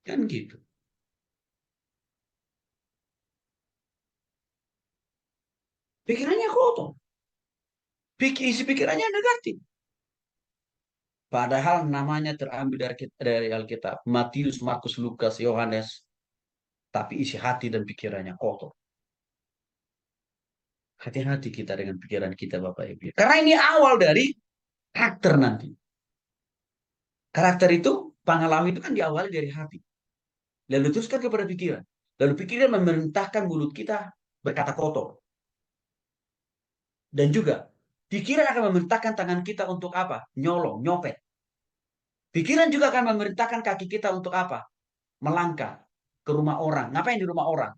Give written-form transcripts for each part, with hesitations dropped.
Kan gitu. Pikirannya kotor. Isi pikirannya negatif. Padahal namanya terambil dari Alkitab. Matius, Markus, Lukas, Yohanes. Tapi isi hati dan pikirannya kotor. Hati-hati kita dengan pikiran kita Bapak Ibu. Karena ini awal dari karakter nanti. Karakter itu, pengalaman itu kan diawali dari hati. Lalu teruskan kepada pikiran. Lalu pikiran memerintahkan mulut kita berkata kotor. Dan juga pikiran akan memerintahkan tangan kita untuk apa? Nyolong, nyopet. Pikiran juga akan memerintahkan kaki kita untuk apa? Melangkah ke rumah orang. Ngapain di rumah orang?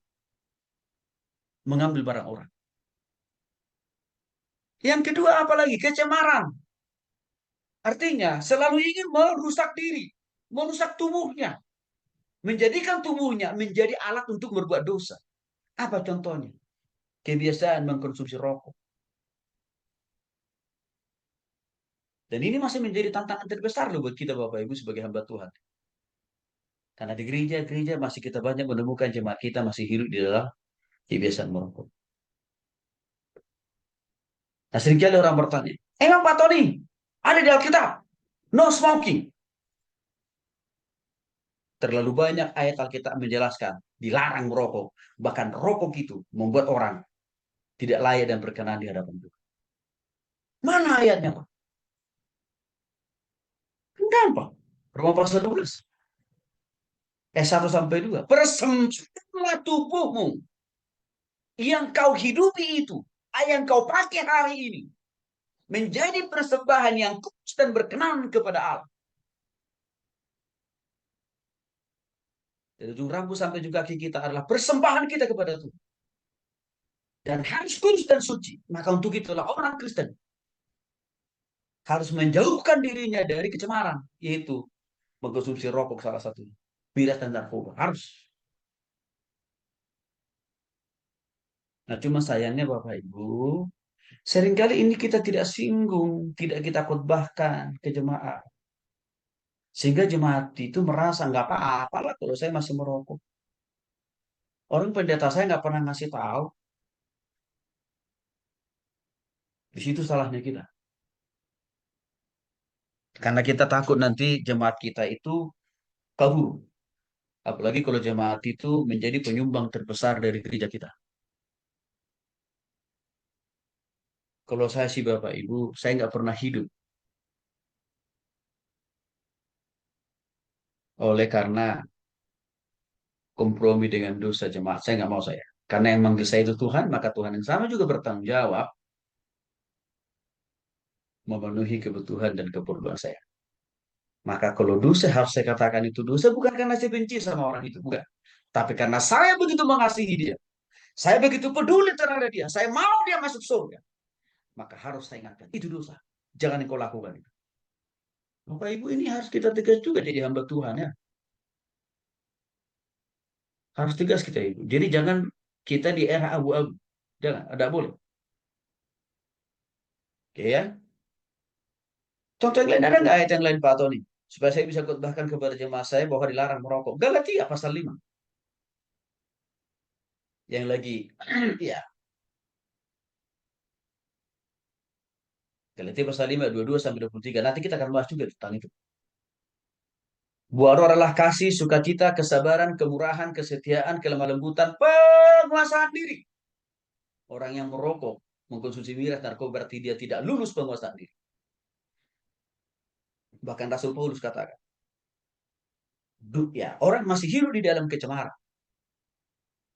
Mengambil barang orang. Yang kedua apalagi? Kecemaran. Artinya selalu ingin merusak diri. Merusak tubuhnya. Menjadikan tubuhnya menjadi alat untuk berbuat dosa. Apa contohnya? Kebiasaan mengkonsumsi rokok. Dan ini masih menjadi tantangan terbesar loh buat kita Bapak Ibu sebagai hamba Tuhan. Karena di gereja-gereja masih kita banyak menemukan jemaat kita masih hidup di dalam kebiasaan merokok. Nah seringkali orang bertanya, emang Pak Tony ada di Alkitab? No smoking. Terlalu banyak ayat Alkitab menjelaskan dilarang merokok. Bahkan rokok itu membuat orang tidak layak dan berkenan di hadapan Tuhan. Mana ayatnya Pak? Gampang. Roma pasal 12. 1 sampai 2. Persembahkanlah tubuhmu yang kau hidupi itu. Yang kau pakai hari ini. Menjadi persembahan yang kudus dan berkenan kepada Allah. Dari ujung rambut sampai juga kaki kita adalah persembahan kita kepada Tuhan. Dan harus kudus dan suci. Maka untuk itulah orang Kristen harus menjauhkan dirinya dari kecemaran. Yaitu mengkonsumsi rokok salah satunya. Miras dan narkoba. Harus. Nah cuma sayangnya Bapak Ibu. Seringkali ini kita tidak singgung. Tidak kita khotbahkan ke jemaat. Sehingga jemaat itu merasa nggak apa-apa lah kalau saya masih merokok. Orang pendeta saya nggak pernah ngasih tahu. Di situ salahnya kita. Karena kita takut nanti jemaat kita itu kabur. Apalagi kalau jemaat itu menjadi penyumbang terbesar dari gereja kita. Kalau saya sih Bapak Ibu, saya nggak pernah hidup oleh karena kompromi dengan dosa jemaat. Saya nggak mau saya. Karena yang manggil saya itu Tuhan, maka Tuhan yang sama juga bertanggung jawab memenuhi kebutuhan dan keperluan saya. Maka kalau dosa harus saya katakan itu dosa bukan karena saya benci sama orang itu, bukan. Tapi karena saya begitu mengasihi dia. Saya begitu peduli terhadap dia. Saya mau dia masuk surga. Maka harus saya ingatkan, itu dosa. Jangan kau lakukan itu. Bapak Ibu ini harus kita tegas juga jadi hamba Tuhan ya. Harus tegas kita itu. Jadi jangan kita di era abu-abu. Jangan, ada boleh. Oke ya. Contoh yang lain ada nggak ayat yang lain Pak Tony? Supaya saya bisa khotbahkan kepada jemaah saya bahwa dilarang merokok. Galatia pasal 5. Yang lagi, ya. Galatia pasal 5, 22 sampai 23. Nanti kita akan bahas juga tentang itu. Buah roh adalah kasih, sukacita, kesabaran, kemurahan, kesetiaan, kelemah lembutan, penguasaan diri. Orang yang merokok, mengkonsumsi miras, narkoba berarti dia tidak lulus penguasaan diri. Bahkan Rasul Paulus katakan, ya, orang masih hidup di dalam kecemaran.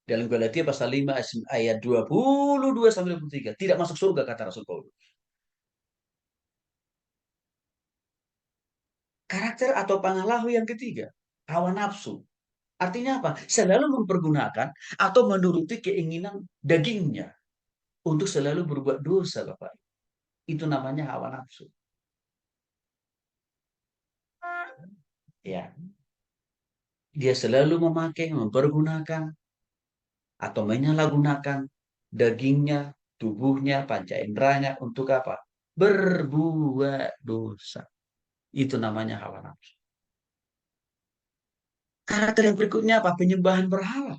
Dalam Galatia pasal 5 ayat 22 sampai 23. Tidak masuk surga kata Rasul Paulus. Karakter atau pangalahu yang ketiga. Hawa nafsu. Artinya apa? Selalu mempergunakan atau menuruti keinginan dagingnya. Untuk selalu berbuat dosa Bapak. Itu namanya hawa nafsu. Ya, dia selalu memakai, mempergunakan atau menyalahgunakan dagingnya, tubuhnya, panca inderanya untuk apa? Berbuat dosa. Itu namanya hawa nafsu. Karakter yang berikutnya apa? Penyembahan berhala.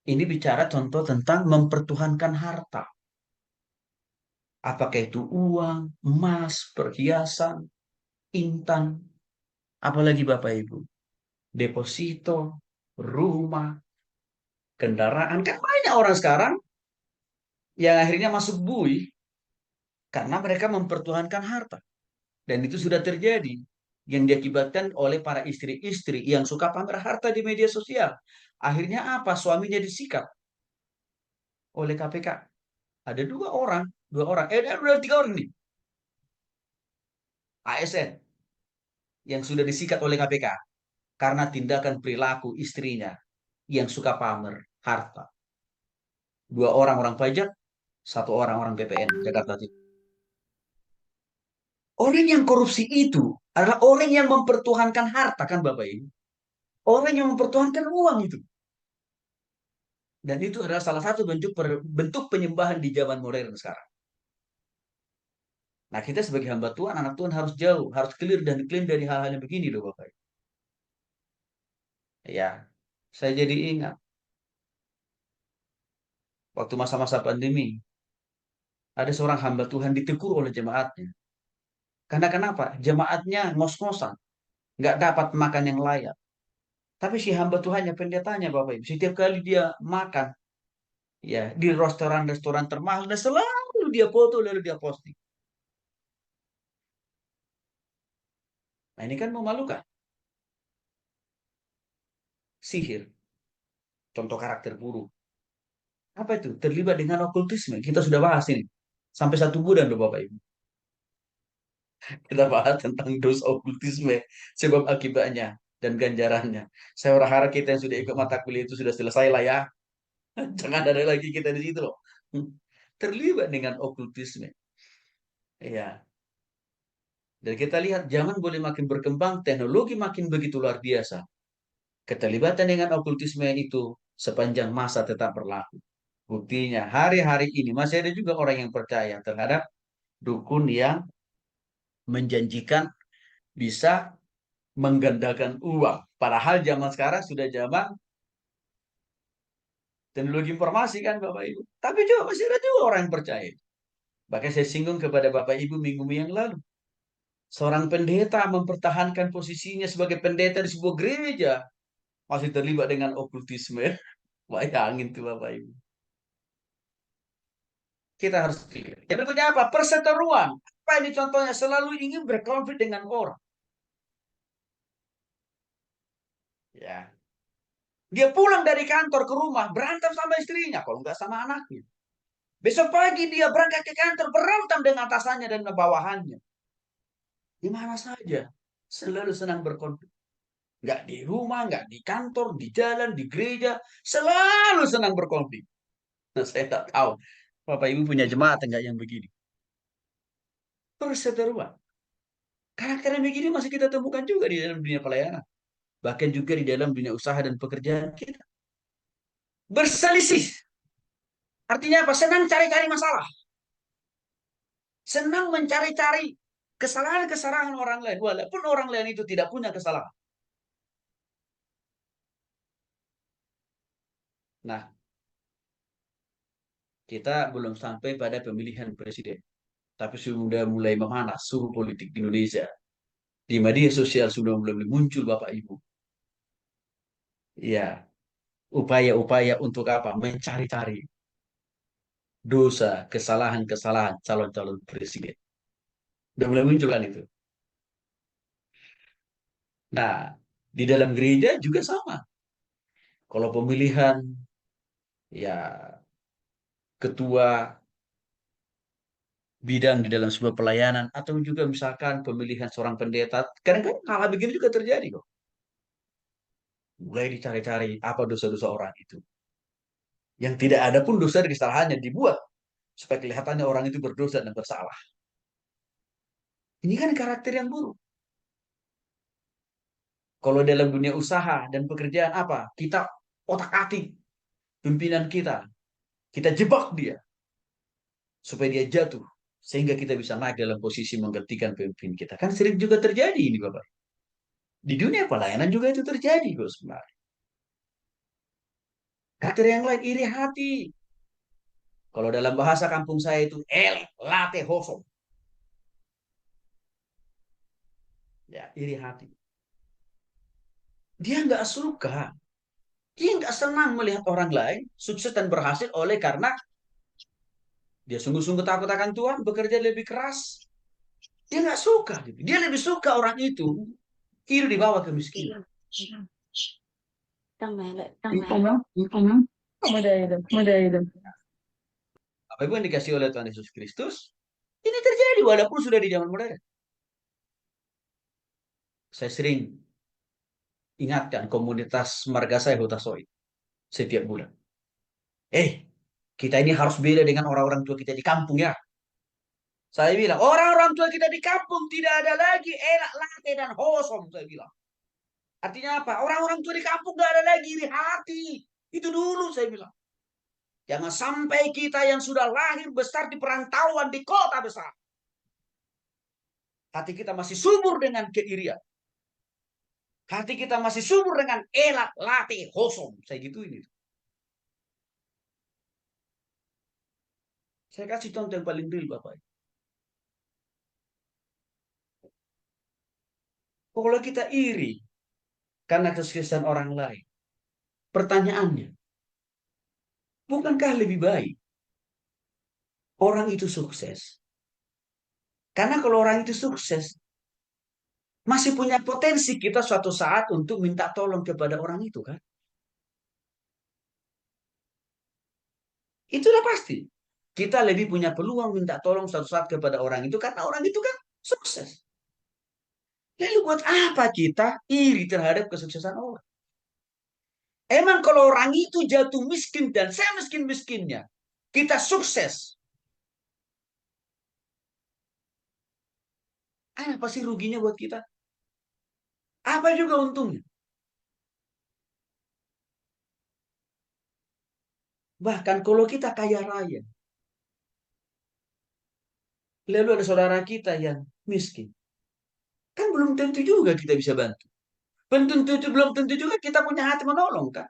Ini bicara contoh tentang mempertuhankan harta. Apakah itu uang, emas, perhiasan, intan, apalagi Bapak Ibu. Deposito, rumah, kendaraan. Kan banyak orang sekarang yang akhirnya masuk bui karena mereka mempertuhankan harta. Dan itu sudah terjadi. Yang diakibatkan oleh para istri-istri yang suka pamer harta di media sosial. Akhirnya apa? Suaminya disikat oleh KPK. Ada dua orang, ada tiga orang nih, ASN yang sudah disikat oleh KPK karena tindakan perilaku istrinya yang suka pamer harta. Dua orang orang pajak, satu orang orang BPN Jakarta Timur. Orang yang korupsi itu adalah orang yang mempertuhankan harta kan Bapak Ibu. Orang yang mempertuhankan uang itu. Dan itu adalah salah satu bentuk penyembahan di zaman modern sekarang. Nah, kita sebagai hamba Tuhan, anak Tuhan harus jauh, harus clear dan clean dari hal-hal yang begini loh Bapak. Ya, saya jadi ingat waktu masa-masa pandemi, ada seorang hamba Tuhan ditegur oleh jemaatnya. Karena kenapa? Jemaatnya ngos-ngosan, nggak dapat makan yang layak. Tapi si hamba Tuhannya, pendetanya Bapak Ibu, setiap kali dia makan, ya di restoran-restoran termahal, dan selalu dia foto lalu dia posting. Nah ini kan memalukan. Sihir, contoh karakter buruk. Apa itu? Terlibat dengan okultisme. Kita sudah bahas ini. Sampai 1 bulan loh Bapak Ibu. Kita bahas tentang dosa okultisme, sebab akibatnya dan ganjarannya. Saya berharap kita yang sudah ikut mata kuliah itu sudah selesai lah ya. Jangan ada lagi kita di situ loh. Terlibat dengan okultisme. Ya. Dan kita lihat zaman boleh makin berkembang, teknologi makin begitu luar biasa. Keterlibatan dengan okultisme itu sepanjang masa tetap berlaku. Buktinya hari-hari ini masih ada juga orang yang percaya terhadap dukun yang menjanjikan bisa menggandakan uang. Padahal zaman sekarang sudah zaman teknologi informasi kan Bapak Ibu. Tapi juga masih ada juga orang yang percaya. Bahkan saya singgung kepada Bapak Ibu minggu yang lalu. Seorang pendeta mempertahankan posisinya sebagai pendeta di sebuah gereja. Masih terlibat dengan okultisme. Bayangin tuh Bapak Ibu. Kita harus clear. Yang berikutnya apa? Perseteruan. Apa ini contohnya? Selalu ingin berkonflik dengan orang. Ya. Dia pulang dari kantor ke rumah, berantem sama istrinya. Kalau nggak sama anaknya. Besok pagi dia berangkat ke kantor, berantem dengan atasannya dan bawahannya. Di mana saja. Selalu senang berkonflik. Nggak di rumah, nggak di kantor, di jalan, di gereja. Selalu senang berkonflik. Nah, saya tak tahu. Bapak Ibu punya jemaat enggak yang begini? Perseteruan. Karakter yang begini masih kita temukan juga di dalam dunia pelayanan. Bahkan juga di dalam dunia usaha dan pekerjaan kita. Berselisih. Artinya apa? Senang cari-cari masalah. Senang mencari-cari kesalahan-kesalahan orang lain. Walaupun orang lain itu tidak punya kesalahan. Nah, kita belum sampai pada pemilihan presiden. Tapi sudah mulai memanas suhu politik di Indonesia. Di media sosial sudah mulai muncul Bapak Ibu. Ya, upaya-upaya untuk apa? Mencari-cari dosa, kesalahan-kesalahan calon-calon presiden. Sudah mulai muncul kan itu. Nah, di dalam gereja juga sama. Kalau pemilihan ya ketua bidang di dalam sebuah pelayanan atau juga misalkan pemilihan seorang pendeta, kadang-kadang hal begini juga terjadi kok. Mulai dicari-cari apa dosa-dosa orang itu. Yang tidak ada pun dosa dan kesalahannya dibuat supaya kelihatannya orang itu berdosa dan bersalah. Ini kan karakter yang buruk. Kalau dalam dunia usaha dan pekerjaan apa? Kita otak-atik pimpinan kita. Kita jebak dia supaya dia jatuh. Sehingga kita bisa naik dalam posisi menggantikan pemimpin kita. Kan sering juga terjadi ini Bapak. Di dunia pelayanan juga itu terjadi kok sebenarnya. Karakter yang lain iri hati. Kalau dalam bahasa kampung saya itu el late hoso. Ya, iri hati. Dia nggak suka. Dia nggak senang melihat orang lain sukses dan berhasil oleh karena dia sungguh-sungguh takut akan Tuhan, bekerja lebih keras. Dia nggak suka. Gitu. Dia lebih suka orang itu hidup di bawah kemiskinan. Apa yang dikasih oleh Tuhan Yesus Kristus, ini terjadi walaupun sudah di zaman modern. Saya sering ingatkan komunitas marga saya Hutasoi setiap bulan. Kita ini harus beda dengan orang-orang tua kita di kampung ya. Saya bilang, orang-orang tua kita di kampung tidak ada lagi elak late dan hosom, saya bilang. Artinya apa? Orang-orang tua di kampung tidak ada lagi iri hati. Itu dulu saya bilang. Jangan sampai kita yang sudah lahir besar di perantauan di kota besar. Hati kita masih subur dengan keirian. Hati kita masih subur dengan elak late hosom. Saya gitu ini. Saya kasih contoh yang paling real Bapak. Kalau kita iri karena kesuksesan orang lain, pertanyaannya, bukankah lebih baik orang itu sukses? Karena kalau orang itu sukses, masih punya potensi kita suatu saat untuk minta tolong kepada orang itu kan? Itulah pasti. Kita lebih punya peluang minta tolong suatu saat kepada orang itu karena orang itu kan sukses. Lalu buat apa kita iri terhadap kesuksesan orang? Emang kalau orang itu jatuh miskin dan saya miskin-miskinnya, kita sukses. Apa sih ruginya buat kita? Apa juga untungnya? Bahkan kalau kita kaya raya, lalu ada saudara kita yang miskin, kan belum tentu juga kita bisa bantu. Belum tentu juga kita punya hati menolong kan?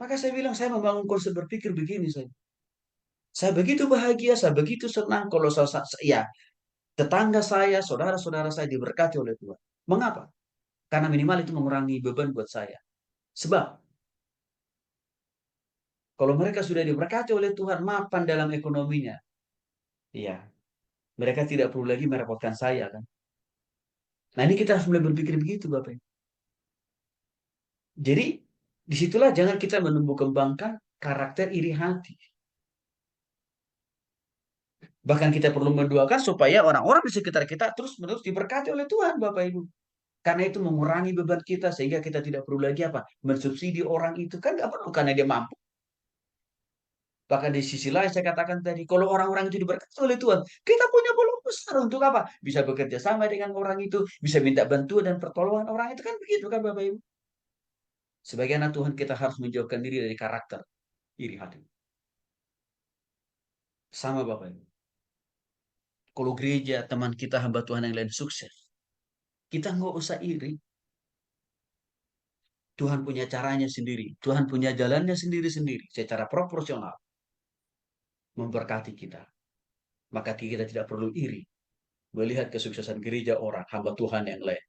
Maka saya bilang saya membangun konsep berpikir begini saya begitu bahagia, saya begitu senang kalau ya tetangga saya, saudara-saudara saya diberkati oleh Tuhan. Mengapa? Karena minimal itu mengurangi beban buat saya. Sebab kalau mereka sudah diberkati oleh Tuhan, mapan dalam ekonominya, iya, mereka tidak perlu lagi merepotkan saya kan. Nah ini kita harus mulai berpikir begitu Bapak. Jadi disitulah jangan kita menumbuh kembangkan karakter iri hati. Bahkan kita perlu mendoakan supaya orang-orang di sekitar kita terus-menerus diberkati oleh Tuhan Bapak Ibu. Karena itu mengurangi beban kita sehingga kita tidak perlu lagi apa? Mensubsidi orang itu kan nggak perlu karena dia mampu. Bahkan di sisi lain saya katakan tadi, kalau orang-orang itu diberkati oleh Tuhan, kita punya peluang besar untuk apa? Bisa bekerja sama dengan orang itu, bisa minta bantuan dan pertolongan orang itu kan begitu kan Bapak Ibu. Sebagai anak Tuhan kita harus menjauhkan diri dari karakter iri hati. Sama Bapak Ibu. Kalau gereja, teman kita, hamba Tuhan yang lain sukses, kita nggak usah iri. Tuhan punya caranya sendiri. Tuhan punya jalannya sendiri-sendiri. Secara proporsional. Memberkati kita. Maka kita tidak perlu iri. Melihat kesuksesan gereja orang, hamba Tuhan yang lain.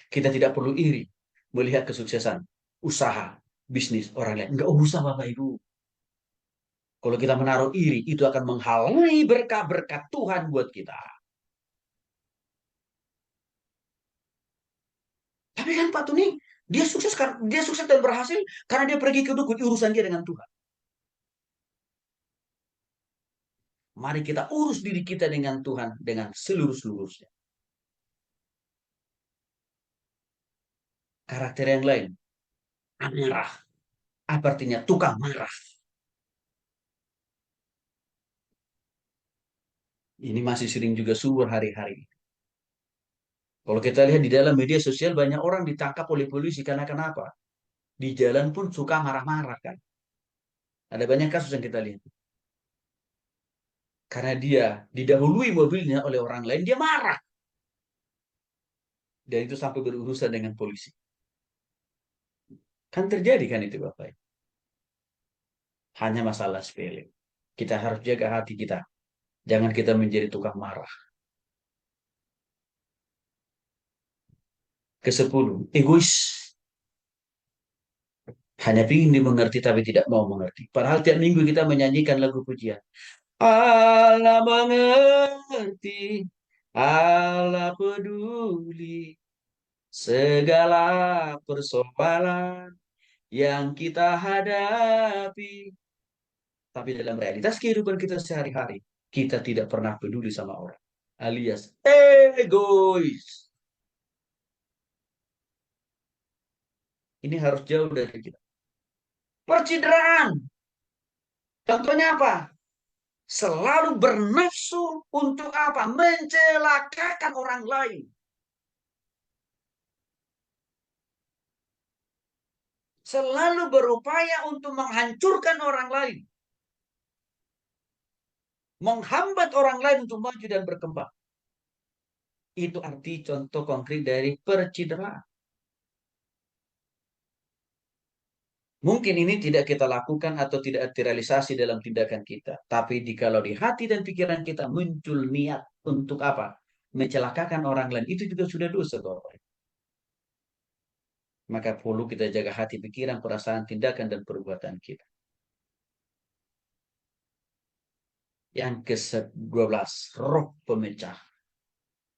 Kita tidak perlu iri. Melihat kesuksesan usaha, bisnis orang lain. Enggak usah Bapak Ibu. Kalau kita menaruh iri, itu akan menghalangi berkah-berkat Tuhan buat kita. Tapi kan Pak Tuni, dia sukses dan berhasil karena dia pergi ke dukun urusan dia dengan Tuhan. Mari kita urus diri kita dengan Tuhan dengan seluruh-seluruhnya. Karakter yang lain, amarah. Apa artinya? Tukang marah. Ini masih sering juga subur hari-hari. Kalau kita lihat di dalam media sosial banyak orang ditangkap oleh polisi karena kenapa? Di jalan pun suka marah-marah kan. Ada banyak kasus yang kita lihat. Karena dia didahului mobilnya oleh orang lain, dia marah. Dan itu sampai berurusan dengan polisi. Kan terjadi kan itu Bapak. Hanya masalah sepele. Kita harus jaga hati kita. Jangan kita menjadi tukang marah. Kesepuluh, egois. Hanya ingin dimengerti tapi tidak mau mengerti. Padahal tiap minggu kita menyanyikan lagu pujian. Allah mengerti, Allah peduli segala persoalan yang kita hadapi. Tapi dalam realitas kehidupan kita sehari-hari, kita tidak pernah peduli sama orang. Alias egois. Ini harus jauh dari kita. Percideraan. Contohnya apa? Selalu bernafsu untuk apa? Mencelakakan orang lain. Selalu berupaya untuk menghancurkan orang lain. Menghambat orang lain untuk maju dan berkembang. Itu arti contoh konkret dari percideraan. Mungkin ini tidak kita lakukan atau tidak terrealisasi dalam tindakan kita. Tapi kalau di hati dan pikiran kita muncul niat untuk apa? Mencelakakan orang lain. Itu juga sudah dosa, Bapak. Maka perlu kita jaga hati, pikiran, perasaan, tindakan, dan perbuatan kita. Yang ke-12, roh pemecah.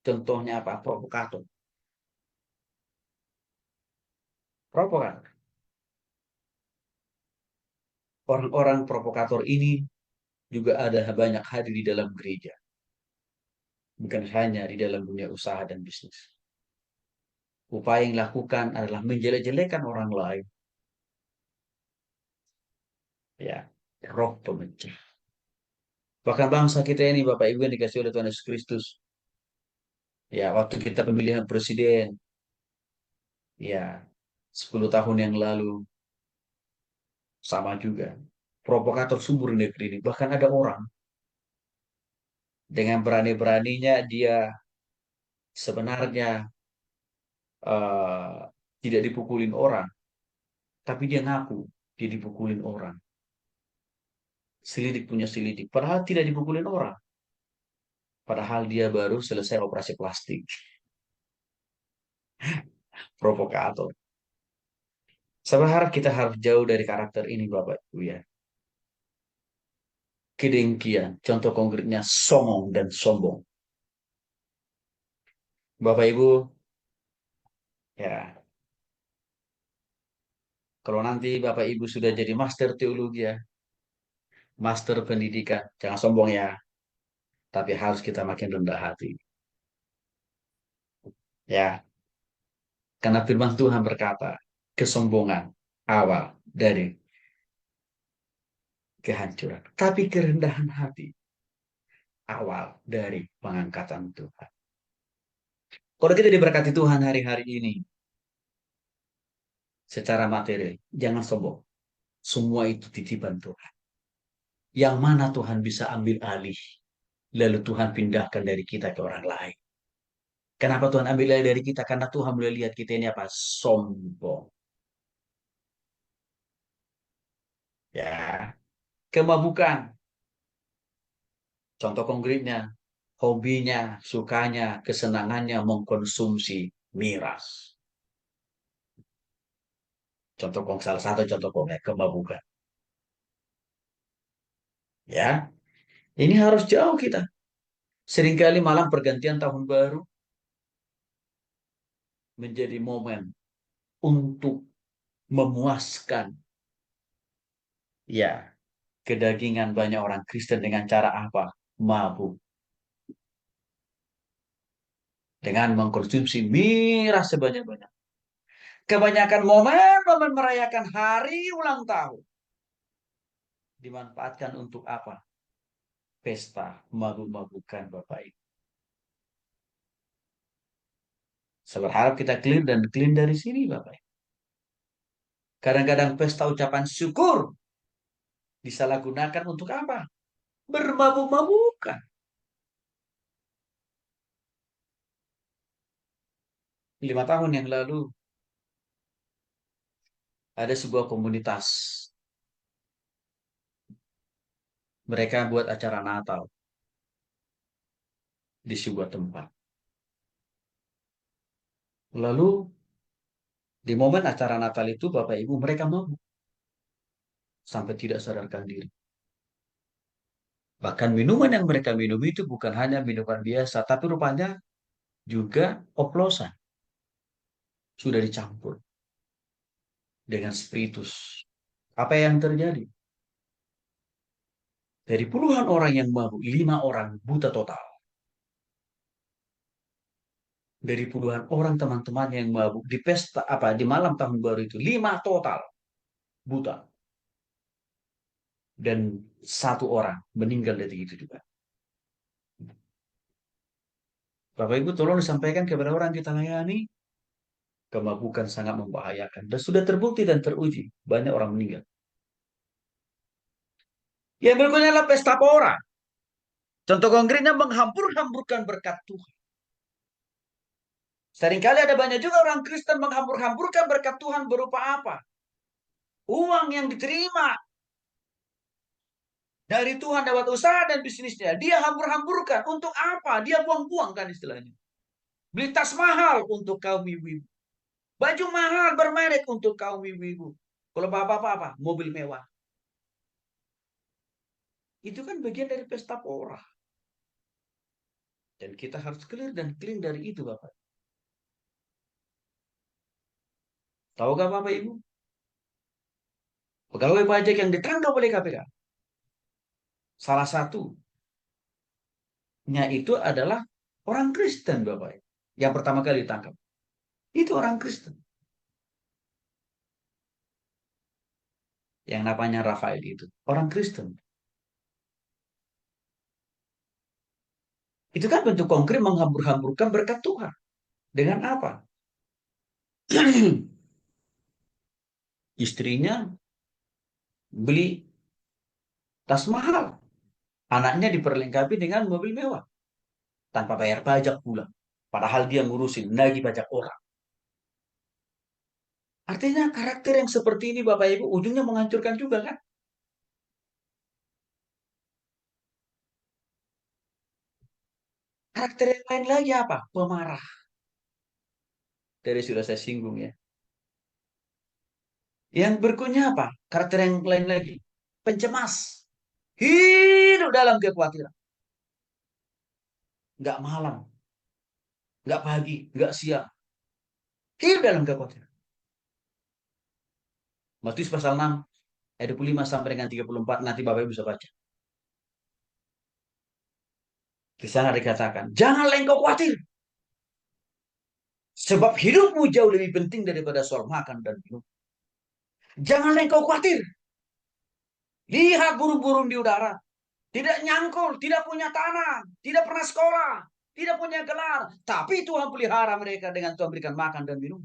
Contohnya apa? Provokator. Provokator. Orang-orang provokator ini juga ada banyak hadir di dalam gereja. Bukan hanya di dalam dunia usaha dan bisnis. Upaya yang dilakukan adalah menjelek-jelekan orang lain. Ya, roh pemecah. Bahkan bangsa kita ini, Bapak Ibu yang dikasih oleh Tuhan Yesus Kristus. Ya, waktu kita pemilihan presiden, ya, 10 tahun yang lalu, sama juga. Provokator subur negeri ini. Bahkan ada orang, dengan berani-beraninya dia sebenarnya eh, tidak dipukulin orang. Tapi dia ngaku dia dipukulin orang. Selidik punya selidik. Padahal tidak dipukulin orang. Padahal dia baru selesai operasi plastik. Provokator. Saya berharap kita harus jauh dari karakter ini Bapak Ibu ya. Kedengkian. Contoh konkretnya songong dan sombong. Bapak Ibu, ya kalau nanti Bapak Ibu sudah jadi master teologi ya, master pendidikan, jangan sombong ya. Tapi harus kita makin rendah hati. Ya, karena firman Tuhan berkata, kesombongan awal dari kehancuran. Tapi kerendahan hati awal dari pengangkatan Tuhan. Kalau kita diberkati Tuhan hari-hari ini secara materi, jangan sombong. Semua itu titipan Tuhan. Yang mana Tuhan bisa ambil alih, lalu Tuhan pindahkan dari kita ke orang lain. Kenapa Tuhan ambil alih dari kita? Karena Tuhan boleh lihat kita ini apa? Sombong. Ya, kemabukan. Contoh konkretnya, hobinya, sukanya, kesenangannya mengkonsumsi miras. Contoh salah satu contoh konkret kemabukan. Ya, ini harus jauh kita. Seringkali malam pergantian tahun baru menjadi momen untuk memuaskan ya kedagingan banyak orang Kristen dengan cara apa? Mabuk. Dengan mengkonsumsi miras sebanyak-banyak. Kebanyakan momen-momen merayakan hari ulang tahun dimanfaatkan untuk apa? Pesta mabuk-mabukan Bapak Ibu. Saya berharap kita clear dan clean dari sini Bapak Ibu. Kadang-kadang pesta ucapan syukur disalahgunakan untuk apa? Bermabuk-mabukan. 5 tahun yang lalu ada sebuah komunitas. Mereka buat acara Natal di sebuah tempat. Lalu di momen acara Natal itu Bapak Ibu mereka mabuk sampai tidak sadarkan diri. Bahkan minuman yang mereka minum itu bukan hanya minuman biasa, tapi rupanya juga oplosan. Sudah dicampur dengan spiritus. Apa yang terjadi? Dari puluhan orang yang mabuk, 5 orang buta total. Dari puluhan orang teman-teman yang mabuk di pesta apa di malam tahun baru itu, 5 total buta. Dan 1 orang meninggal dari itu juga. Bapak Ibu tolong disampaikan kepada orang kita layani, kemabukan sangat membahayakan. Dan sudah terbukti dan teruji, banyak orang meninggal. Yang berikutnya adalah pesta pora. Contoh konkretnya menghambur-hamburkan berkat Tuhan. Seringkali ada banyak juga orang Kristen menghambur-hamburkan berkat Tuhan berupa apa? Uang yang diterima dari Tuhan lewat usaha dan bisnisnya. Dia hambur-hamburkan. Untuk apa? Dia buang-buang kan istilahnya. Beli tas mahal untuk kaum ibu-ibu. Baju mahal bermerek untuk kaum ibu-ibu. Kalau bapak-bapak apa? Mobil mewah. Itu kan bagian dari pesta pora. Dan kita harus clear dan clean dari itu Bapak. Tahukah Bapak Ibu? Pegawai pajak yang ditangkap oleh KPK. Salah satunya itu adalah orang Kristen Bapak. Yang pertama kali ditangkap. Itu orang Kristen. Yang namanya Rafael itu. Orang Kristen. Itu kan bentuk konkret menghambur-hamburkan berkat Tuhan. Dengan apa? Istrinya beli tas mahal. Anaknya diperlengkapi dengan mobil mewah. Tanpa bayar pajak pula. Padahal dia ngurusin nagih pajak orang. Artinya karakter yang seperti ini Bapak Ibu ujungnya menghancurkan juga kan? Karakter yang lain lagi apa? Pemarah. Dari sudah saya singgung ya. Yang berikutnya apa? Karakter yang lain lagi. Pencemas. Hidup dalam kekhawatiran. Nggak malam, nggak pagi, nggak siang. Hidup dalam kekhawatiran. Matius pasal 6, ayat 25 sampai dengan 34. Nanti Bapak Ibu bisa baca. Di sana dikatakan, janganlah engkau khawatir. Sebab hidupmu jauh lebih penting daripada soal makan dan minum. Janganlah engkau khawatir. Lihat burung-burung di udara. Tidak nyangkul, tidak punya tanah, tidak pernah sekolah, tidak punya gelar. Tapi Tuhan pelihara mereka dengan Tuhan berikan makan dan minum.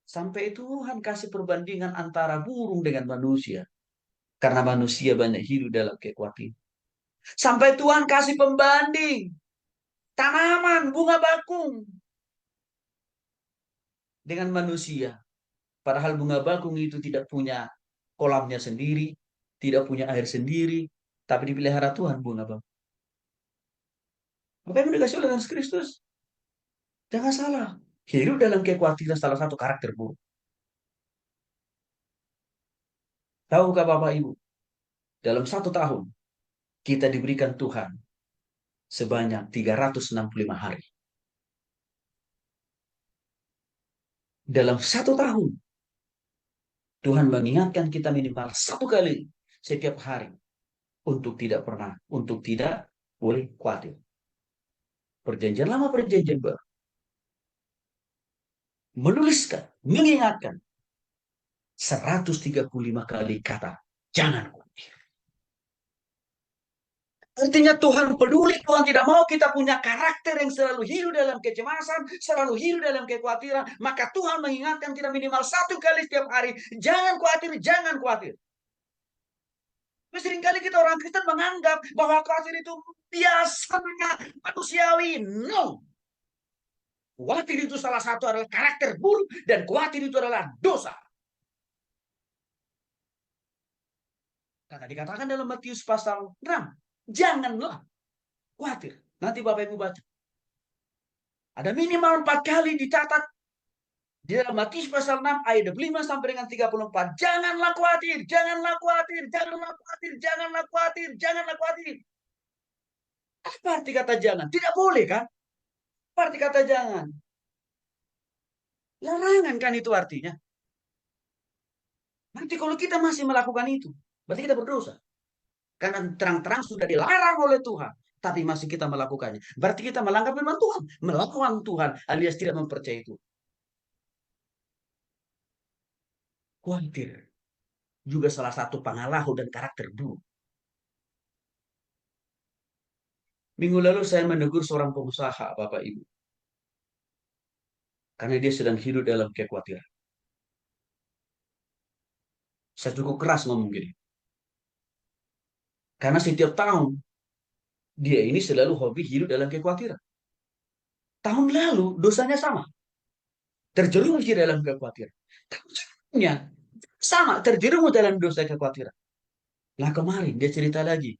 Sampai Tuhan kasih perbandingan antara burung dengan manusia. Karena manusia banyak hidup dalam kekhawatiran. Sampai Tuhan kasih pembanding. Tanaman, bunga bakung. Dengan manusia. Padahal bunga bakung itu tidak punya kolamnya sendiri. Tidak punya air sendiri. Tapi dipelihara Tuhan bunga bakung. Maka yang dikasih oleh Yesus Kristus. Jangan salah. Hidup dalam kekhawatiran salah satu karakter buruk. Tahukah Bapak Ibu? Dalam 1 tahun. Kita diberikan Tuhan. Sebanyak 365 hari. Dalam 1 tahun. Tuhan mengingatkan kita minimal 1 kali setiap hari untuk tidak pernah, untuk tidak boleh khawatir. Perjanjian lama, perjanjian baru. Menuliskan, mengingatkan 135 kali kata, jangan khawatir. Artinya Tuhan peduli, Tuhan tidak mau kita punya karakter yang selalu hidup dalam kecemasan, selalu hidup dalam kekhawatiran. Maka Tuhan mengingatkan kita minimal 1 kali setiap hari, jangan khawatir, jangan khawatir. Seringkali kita orang Kristen menganggap bahwa khawatir itu biasanya manusiawi. No. Khawatir itu salah satu adalah karakter buruk dan khawatir itu adalah dosa. Karena dikatakan dalam Matius pasal 6, janganlah khawatir. Nanti Bapak Ibu baca. Ada minimal 4 kali dicatat di dalam Matius pasal 6 ayat 25 sampai dengan 34. Janganlah khawatir, janganlah khawatir, janganlah khawatir, janganlah khawatir, janganlah khawatir. Apa arti kata jangan? Tidak boleh kan? Apa arti kata jangan? Larangan kan itu artinya. Nanti kalau kita masih melakukan itu, berarti kita berdosa. Karena terang-terang sudah dilarang oleh Tuhan. Tapi masih kita melakukannya. Berarti kita melanggar firman Tuhan. Melawan Tuhan alias tidak mempercayai itu. Khawatir. Juga salah satu pengalahu dan karakter buruk. Minggu lalu saya menegur seorang pengusaha, Bapak Ibu. Karena dia sedang hidup dalam kekhawatiran. Saya cukup keras ngomong gini. Karena setiap tahun, dia ini selalu hobi hidup dalam kekhawatiran. Tahun lalu, dosanya sama. Terjerumus di dalam kekhawatiran. Tahunnya sama, terjerumus dalam dosa kekhawatiran. Nah kemarin dia cerita lagi.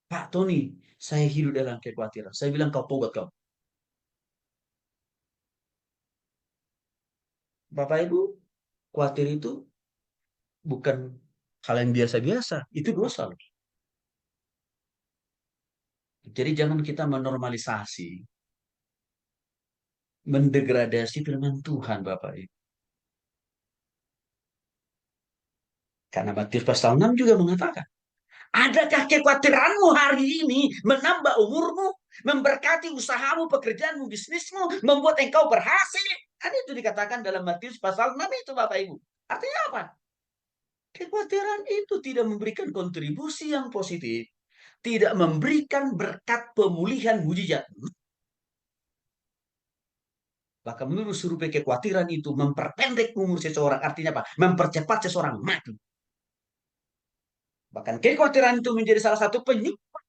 Pak Tony, saya hidup dalam kekhawatiran. Saya bilang kau tobat kau. Bapak Ibu, khawatir itu bukan hal yang biasa-biasa. Itu dosa loh. Jadi jangan kita menormalisasi, mendegradasi firman Tuhan Bapak Ibu. Karena Matius pasal 6 juga mengatakan, adakah kekhawatiranmu hari ini menambah umurmu, memberkati usahamu, pekerjaanmu, bisnismu, membuat engkau berhasil? Kan itu dikatakan dalam Matius pasal 6 itu Bapak Ibu. Artinya apa? Kekhawatiran itu tidak memberikan kontribusi yang positif, tidak memberikan berkat pemulihan mujizat. Bahkan menurut survei kekhawatiran itu memperpendek umur seseorang. Artinya apa? Mempercepat seseorang mati. Bahkan kekhawatiran itu menjadi salah satu penyebab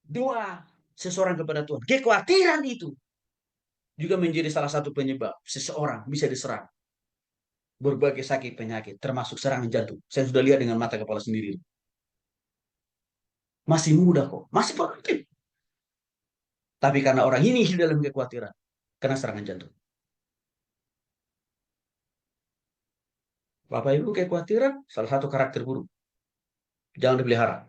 doa seseorang kepada Tuhan. Kekhawatiran itu juga menjadi salah satu penyebab seseorang bisa diserang berbagai sakit penyakit, termasuk serangan jantung. Saya sudah lihat dengan mata kepala sendiri. Masih muda kok, masih produktif. Tapi karena orang ini hidup dalam kekhawatiran, kena serangan jantung. Bapak Ibu, kekhawatiran salah satu karakter buruk. Jangan dipelihara.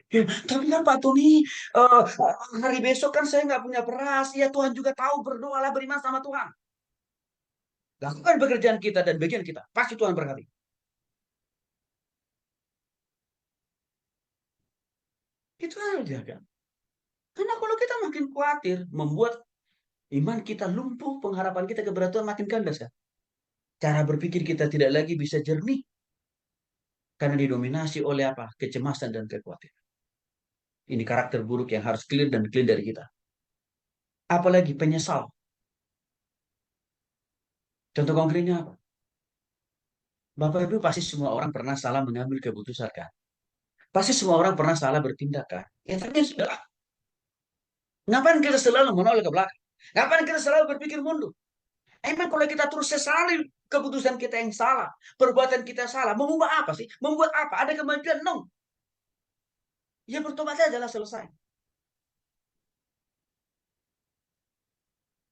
Ya, tapi kan Pak Tony, eh, hari besok kan saya nggak punya beras. Ya Tuhan juga tahu, berdoalah beriman sama Tuhan. Lakukan pekerjaan kita dan bagian kita. Pasti Tuhan berkati. Itu aja kan. Karena kalau kita makin khawatir, membuat iman kita lumpuh, pengharapan kita kepada Tuhan makin kandas kan. Cara berpikir kita tidak lagi bisa jernih. Karena didominasi oleh apa? Kecemasan dan kekhawatiran. Ini karakter buruk yang harus clear dan clear dari kita. Apalagi penyesal. Contoh konkretnya apa? Bapak Ibu pasti semua orang pernah salah mengambil keputusan kan? Pasti semua orang pernah salah bertindak kan? Ya tapi sudah. Ngapain kita selalu menoleh ke belakang? Ngapain kita selalu berpikir mundur? Emang kalau kita terus sesali keputusan kita yang salah, perbuatan kita salah, mengubah apa sih? Membuat apa? Ada kemajuan? No. Ya bertobat saja lah selesai.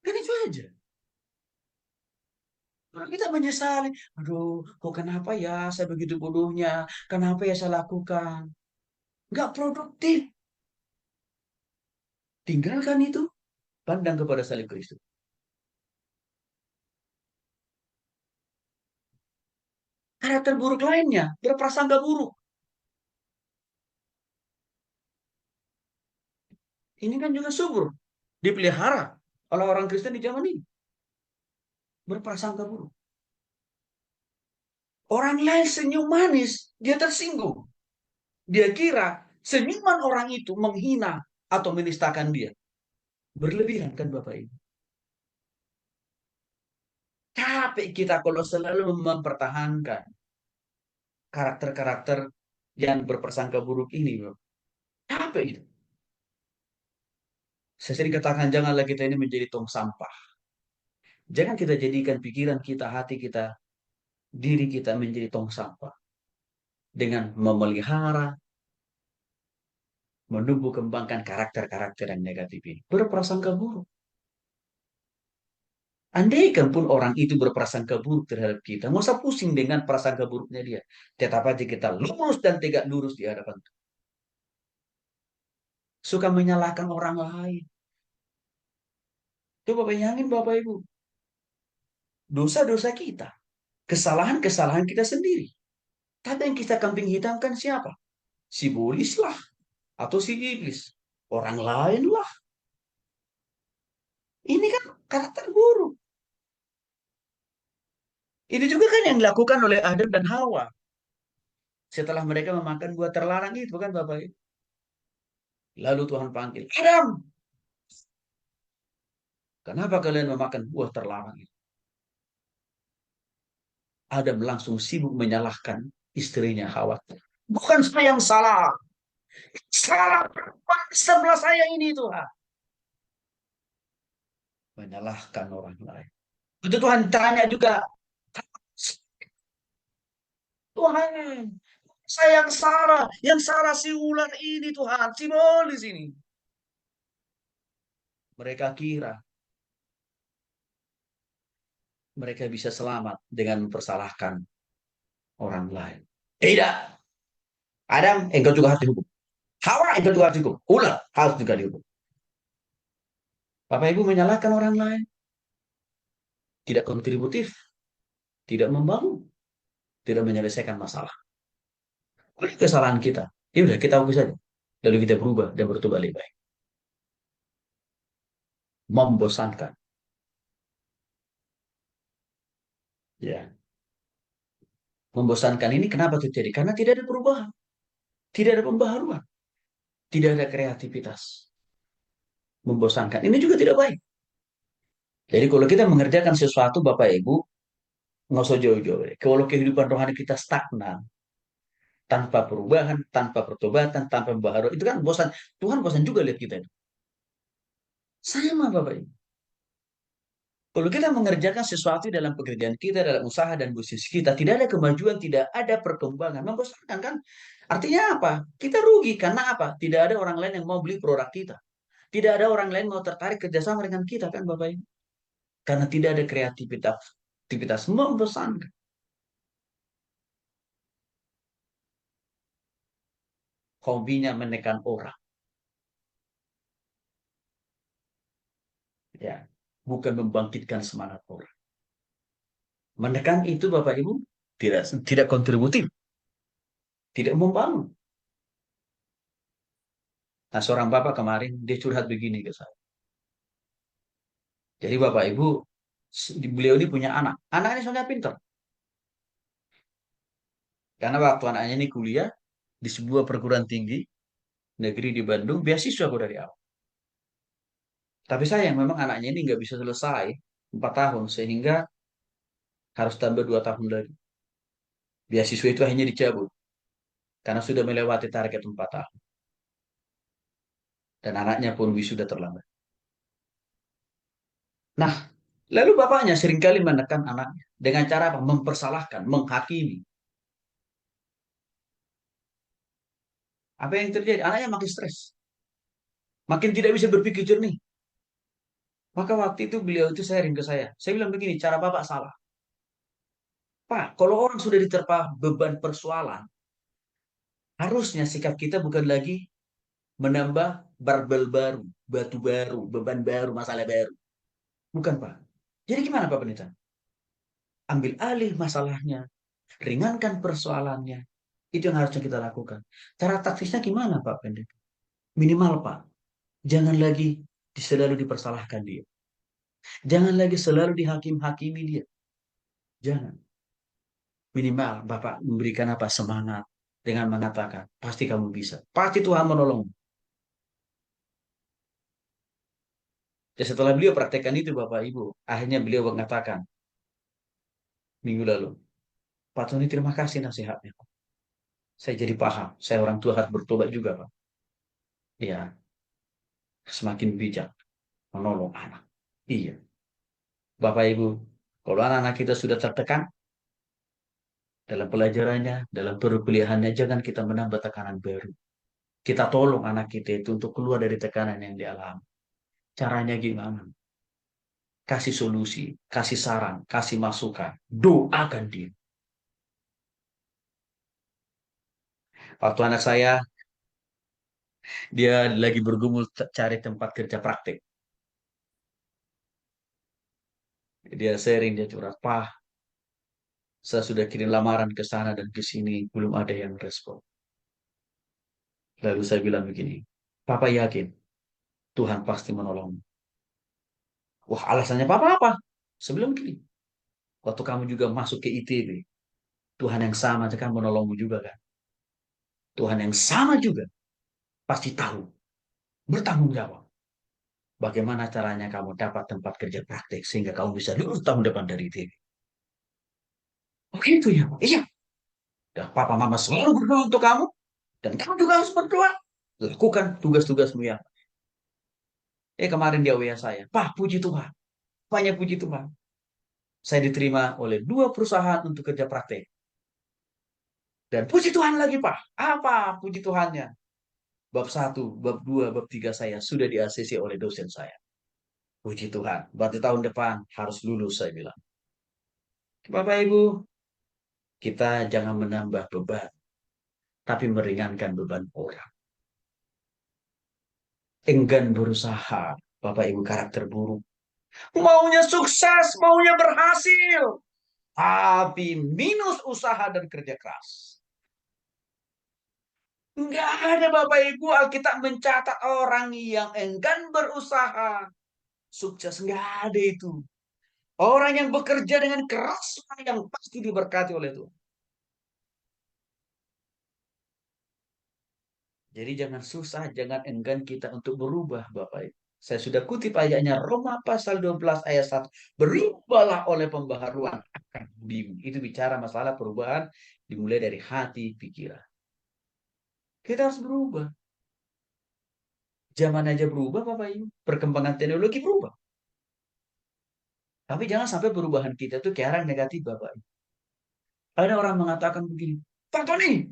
Kan itu aja. Kalau kita menyesali, aduh, kok kenapa ya saya begitu bodohnya? Kenapa ya saya lakukan? Nggak produktif. Tinggalkan itu, pandang kepada salib Kristus. Karakter buruk lainnya, berprasangka buruk. Ini kan juga subur, dipelihara oleh orang Kristen di zaman ini. Berprasangka buruk. Orang lain senyum manis, dia tersinggung. Dia kira senyuman orang itu menghina atau menistakan dia. Berlebihan kan Bapak Ibu. Capek kita kalau selalu mempertahankan karakter-karakter yang berprasangka buruk ini. Bro. Capek itu. Saya sering katakan, janganlah kita ini menjadi tong sampah. Jangan kita jadikan pikiran kita, hati kita, diri kita menjadi tong sampah. Dengan memelihara, menumbuh kembangkan karakter-karakter yang negatif ini. Berprasangka buruk. Andaikan pun orang itu berprasangka buruk terhadap kita, nggak usah pusing dengan prasangka buruknya dia. Tetap aja kita lurus dan tegak lurus di hadapan Tuhan. Suka menyalahkan orang lain. Coba bayangin Bapak Ibu, dosa-dosa kita, kesalahan-kesalahan kita sendiri. Tapi yang kita kambing hitamkan siapa? Si bolis lah, atau si iblis. Orang lain lah. Ini kan karakter buruk. Ini juga kan yang dilakukan oleh Adam dan Hawa. Setelah mereka memakan buah terlarang itu kan Bapak Ibu. Lalu Tuhan panggil, Adam, kenapa kalian memakan buah terlarang itu? Adam langsung sibuk menyalahkan istrinya Hawa. Bukan saya yang salah. Salah sebelah saya ini Tuhan. Menyalahkan orang lain. Itu Tuhan tanya juga, Tuhan, saya yang salah si ular ini Tuhan, si bolis ini. Mereka kira mereka bisa selamat dengan mempersalahkan orang lain. Tidak. Adam, engkau juga harus dihukum. Hawa, engkau juga harus dihukum. Ular harus juga dihukum. Bapak Ibu menyalahkan orang lain. Tidak kontributif. Tidak membangun. Tidak menyelesaikan masalah. Oleh kesalahan kita. Ya udah, kita akui saja. Lalu kita berubah dan bertobat lebih baik. Membosankan. Ya. Membosankan ini kenapa terjadi? Karena tidak ada perubahan. Tidak ada pembaharuan. Tidak ada kreativitas. Membosankan. Ini juga tidak baik. Jadi kalau kita mengerjakan sesuatu, Bapak Ibu, nggak usah jauh-jauh. Kalau kehidupan rohani kita stagnan, tanpa perubahan, tanpa pertobatan, tanpa pembaharuan, itu kan bosan. Tuhan bosan juga lihat kita. Sama Bapak Ibu. Kalau kita mengerjakan sesuatu dalam pekerjaan kita, dalam usaha dan bisnis kita, tidak ada kemajuan, tidak ada perkembangan, membosankan kan? Artinya apa? Kita rugi karena apa? Tidak ada orang lain yang mau beli produk kita. Tidak ada orang lain mau tertarik kerjasama dengan kita kan Bapak Ibu? Karena tidak ada kreativitas, aktivitas membosankan. Hobinya menekan orang, ya, bukan membangkitkan semangat orang. Menekan itu Bapak Ibu tidak tidak kontributif, tidak membangun. Nah, seorang bapak kemarin dia curhat begini ke saya. Jadi Bapak Ibu, beliau ini punya anak. Anak ini soalnya pintar. Karena waktu anaknya ini kuliah di sebuah perguruan tinggi negeri di Bandung, beasiswa aku dari awal. Tapi sayang memang anaknya ini nggak bisa selesai 4 tahun sehingga harus tambah 2 tahun lagi. Beasiswa itu hanya dicabut karena sudah melewati target 4 tahun. Dan anaknya pun wisuda terlambat. Nah, lalu bapaknya seringkali menekan anaknya dengan cara apa? Mempersalahkan, menghakimi. Apa yang terjadi? Anaknya makin stres, makin tidak bisa berpikir jernih. Maka waktu itu beliau itu sharing ke saya. Saya bilang begini, cara bapak salah. Pak, kalau orang sudah diterpa beban persoalan, harusnya sikap kita bukan lagi menambah barbel baru, batu baru, beban baru, masalah baru. Bukan, Pak. Jadi gimana Pak Pendeta? Ambil alih masalahnya, ringankan persoalannya. Itu yang harusnya kita lakukan. Cara taktisnya gimana Pak Pendeta? Minimal Pak, jangan lagi selalu dipersalahkan dia. Jangan lagi selalu dihakim-hakimi dia. Jangan. Minimal Bapak memberikan apa? Semangat. Dengan mengatakan, pasti kamu bisa. Pasti Tuhan menolong. Ya setelah beliau praktekkan itu Bapak Ibu, akhirnya beliau mengatakan minggu lalu, Pak Tony terima kasih nasihatnya. Saya jadi paham. Saya orang tua harus bertobat juga Pak. Ya, semakin bijak menolong anak. Iya, Bapak Ibu, kalau anak-anak kita sudah tertekan dalam pelajarannya, dalam perkuliahannya, jangan kita menambah tekanan baru. Kita tolong anak kita itu untuk keluar dari tekanan yang dialami. Caranya gimana? Kasih solusi, kasih saran, kasih masukan. Doakan dia. Waktu anak saya, dia lagi bergumul cari tempat kerja praktek. Dia sharing, dia curhat, Pak, saya sudah kirim lamaran ke sana dan ke sini, belum ada yang respon. Lalu saya bilang begini, Papa yakin Tuhan pasti menolong. Wah, alasannya Papa apa? Sebelum gini, waktu kamu juga masuk ke ITB, Tuhan yang sama akan menolongmu juga kan? Tuhan yang sama juga pasti tahu, bertanggung jawab. Bagaimana caranya kamu dapat tempat kerja praktek sehingga kamu bisa lulus tahun depan dari ITB. Oh gitu ya, Pak? Iya. Dan Papa Mama selalu berdoa untuk kamu, dan kamu juga harus berdoa. Lakukan tugas-tugasmu ya. Kemarin dia WA saya, Pak, puji Tuhan. Banyak puji Tuhan. Saya diterima oleh 2 perusahaan untuk kerja praktek. Dan puji Tuhan lagi, Pak. Apa puji Tuhannya? Bab 1, bab 2, bab 3 saya sudah di-ACC oleh dosen saya. Puji Tuhan. Berarti tahun depan harus lulus, saya bilang. Bapak Ibu, kita jangan menambah beban, tapi meringankan beban orang. Enggan berusaha, Bapak Ibu karakter buruk. Maunya sukses, maunya berhasil. Tapi minus usaha dan kerja keras. Enggak ada Bapak Ibu Alkitab mencatat orang yang enggan berusaha sukses. Enggak ada itu. Orang yang bekerja dengan keras yang pasti diberkati oleh Tuhan. Jadi jangan susah, jangan enggan kita untuk berubah Bapak Ibu. Saya sudah kutip ayatnya Roma pasal 12 ayat 1. Berubahlah oleh pembaharuan akan budimu. Itu bicara masalah perubahan dimulai dari hati, pikiran. Kita harus berubah. Zaman aja berubah Bapak Ibu. Perkembangan teknologi berubah. Tapi jangan sampai perubahan kita tuh ke arah negatif Bapak Ibu. Ada orang mengatakan begini, Pak Tony,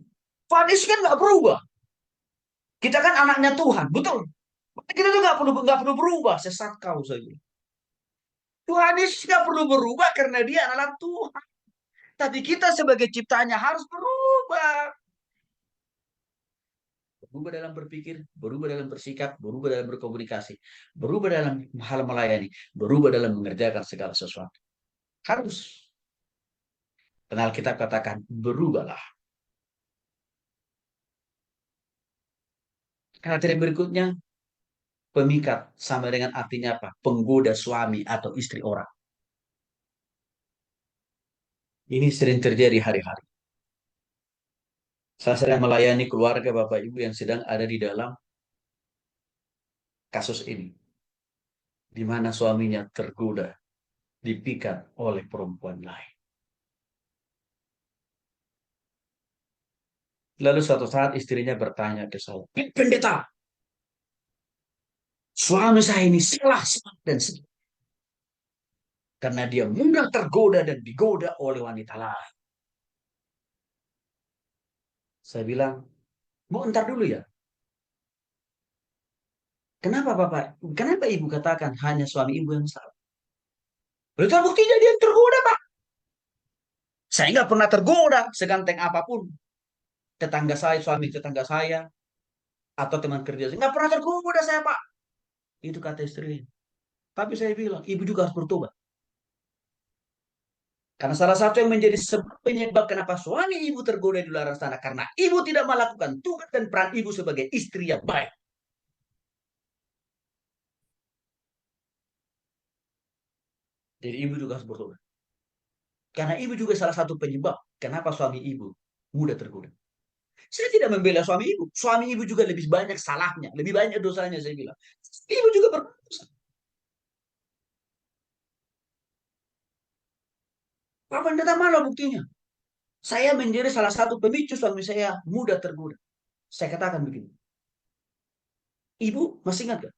Fadis kan nggak berubah. Kita kan anaknya Tuhan, betul. Kita tuh nggak perlu berubah. Sesat kau saya bilang. Tuhan Yesus nggak perlu berubah karena dia adalah Tuhan. Tapi kita sebagai ciptaannya harus berubah. Berubah dalam berpikir, berubah dalam bersikap, berubah dalam berkomunikasi, berubah dalam hal melayani, berubah dalam mengerjakan segala sesuatu. Harus. Kenal kita katakan, berubahlah. Karakter berikutnya, pemikat sama dengan artinya apa? Penggoda suami atau istri orang. Ini sering terjadi hari-hari. Saya sedang melayani keluarga Bapak Ibu yang sedang ada di dalam kasus ini. Di mana suaminya tergoda, dipikat oleh perempuan lain. Lalu suatu saat istrinya bertanya ke saya, pendeta, suami saya ini salah dan salah. Karena dia mudah tergoda dan digoda oleh wanita lain. Saya bilang, Bu, entar dulu ya. Kenapa Bapak? Kenapa Ibu katakan hanya suami Ibu yang salah? Itu buktinya dia tergoda, Pak. Saya nggak pernah tergoda seganteng apapun. Tetangga saya, suami tetangga saya, atau teman kerja saya. Nggak pernah tergoda saya, Pak. Itu kata istri. Tapi saya bilang, Ibu juga harus bertobat. Karena salah satu yang menjadi sebab penyebab kenapa suami ibu tergoda di luar sana. Karena ibu tidak melakukan tugas dan peran ibu sebagai istri yang baik. Jadi ibu juga harus bertobat. Karena ibu juga salah satu penyebab kenapa suami ibu mudah tergoda. Saya tidak membela suami ibu. Suami ibu juga lebih banyak salahnya. Lebih banyak dosanya saya bilang. Ibu juga berdosa. Apa anda malah buktinya? Saya menjadi salah satu pemicu suami saya mudah tergoda. Saya katakan begini. Ibu masih ingat gak?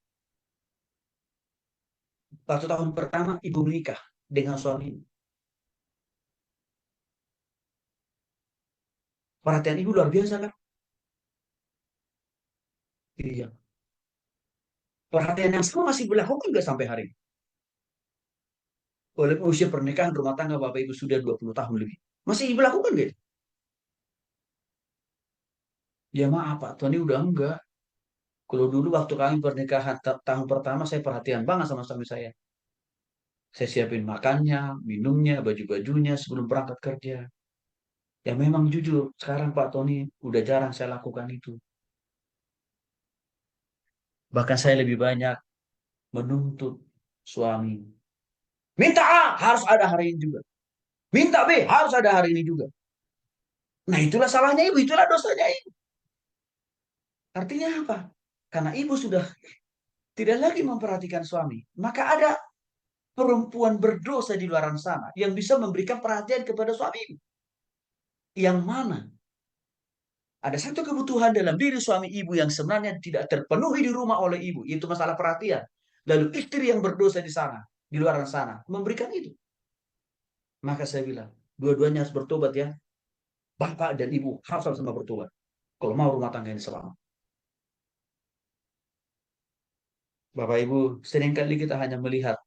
Waktu tahun pertama ibu menikah dengan suami. Perhatian ibu luar biasa kan? Iya. Perhatian yang sama masih berlaku nggak sampai hari ini. Walaupun usia pernikahan rumah tangga Bapak Ibu sudah 20 tahun lebih. Masih ibu lakukan gitu? Ya maaf Pak, Tuhan ini udah enggak. Kalau dulu waktu kami pernikahan tahun pertama saya perhatian banget sama suami saya. Saya siapin makannya, minumnya, baju-bajunya sebelum berangkat kerja. Ya memang jujur, sekarang Pak Tony udah jarang saya lakukan itu. Bahkan saya lebih banyak menuntut suami. Minta A, harus ada hari ini juga. Minta B, harus ada hari ini juga. Nah itulah salahnya ibu, itulah dosanya ibu. Artinya apa? Karena ibu sudah tidak lagi memperhatikan suami. Maka ada perempuan berdosa di luar sana yang bisa memberikan perhatian kepada suami ibu. Yang mana ada satu kebutuhan dalam diri suami ibu yang sebenarnya tidak terpenuhi di rumah oleh ibu, itu masalah perhatian. Lalu istri yang berdosa di sana, di luar sana, memberikan itu. Maka saya bilang, dua-duanya harus bertobat ya. Bapak dan ibu harus sama-sama bertobat. Kalau mau rumah tangga ini selamat. Bapak ibu, seringkali kita hanya melihat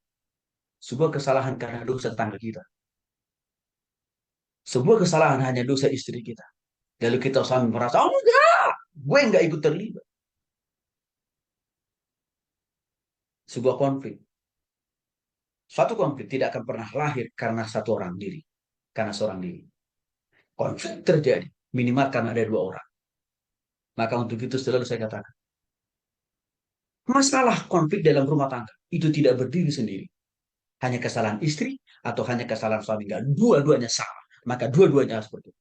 sebuah kesalahan karena dosa tangga kita. Sebuah kesalahan hanya dosa istri kita. Lalu kita selalu merasa, oh enggak, gue enggak ikut terlibat. Sebuah konflik. Suatu konflik tidak akan pernah lahir karena satu orang diri. Karena seorang diri. Konflik terjadi minimal karena ada dua orang. Maka untuk itu selalu saya katakan, masalah konflik dalam rumah tangga itu tidak berdiri sendiri. Hanya kesalahan istri atau hanya kesalahan suami. Enggak, dua-duanya sama. Maka dua-duanya harus bertobat.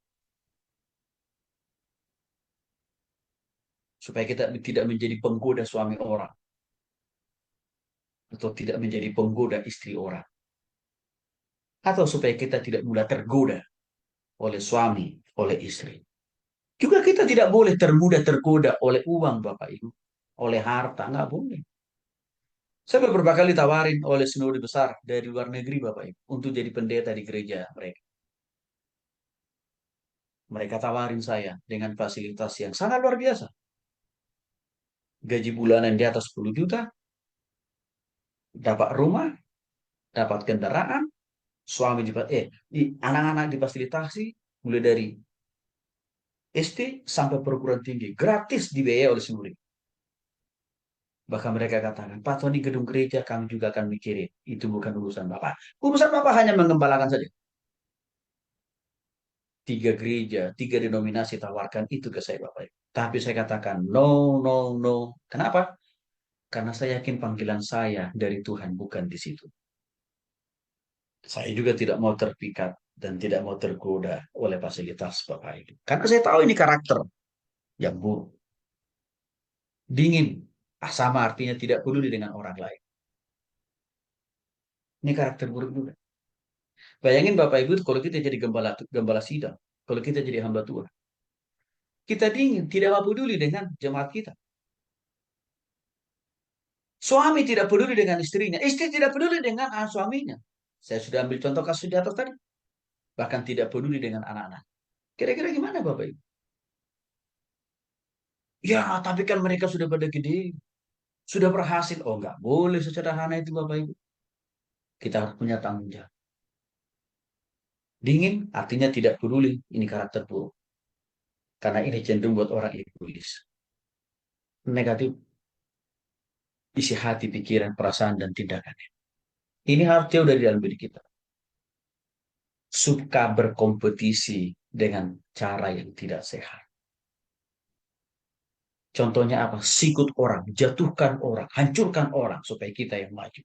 Supaya kita tidak menjadi penggoda suami orang. Atau tidak menjadi penggoda istri orang. Atau supaya kita tidak mudah tergoda oleh suami, oleh istri. Juga kita tidak boleh termudah tergoda oleh uang, Bapak Ibu. Oleh harta, nggak boleh. Saya beberapa kali tawarin oleh sinode besar dari luar negeri, Bapak Ibu, untuk jadi pendeta di gereja mereka. Mereka tawarin saya dengan fasilitas yang sangat luar biasa. Gaji bulanan di atas 10 juta, dapat rumah, dapat kendaraan, suami anak-anak difasilitasi mulai dari SD sampai perguruan tinggi, gratis dibiayai oleh sinode. Bahkan mereka katakan, Pak Tony gedung gereja kami juga akan mikirin. Itu bukan urusan Bapak. Urusan Bapak hanya mengembalakan saja. Tiga gereja, tiga denominasi tawarkan itu ke saya Bapak. Tapi saya katakan, no, no, no. Kenapa? Karena saya yakin panggilan saya dari Tuhan bukan di situ. Saya juga tidak mau terpikat dan tidak mau tergoda oleh fasilitas Bapak itu. Karena saya tahu ini karakter yang buruk. Dingin. Sama artinya tidak peduli dengan orang lain. Ini karakter buruk juga. Bayangin Bapak Ibu kalau kita jadi gembala gembala sidang, kalau kita jadi hamba Tuhan, kita dingin, tidak peduli dengan jemaat kita. Suami tidak peduli dengan istrinya, istri tidak peduli dengan suaminya. Saya sudah ambil contoh kasus di atas tadi, bahkan tidak peduli dengan anak-anak. Kira-kira gimana Bapak Ibu? Ya, tapi kan mereka sudah pada gede, sudah berhasil. Oh, nggak boleh sesederhana itu Bapak Ibu. Kita harus punya tanggung jawab. Dingin artinya tidak peduli, ini karakter buruk. Karena ini cenderung buat orang egois. Negatif, isi hati, pikiran, perasaan, dan tindakannya. Ini harus jauh dari dalam diri kita. Suka berkompetisi dengan cara yang tidak sehat. Contohnya apa? Sikut orang, jatuhkan orang, hancurkan orang supaya kita yang maju.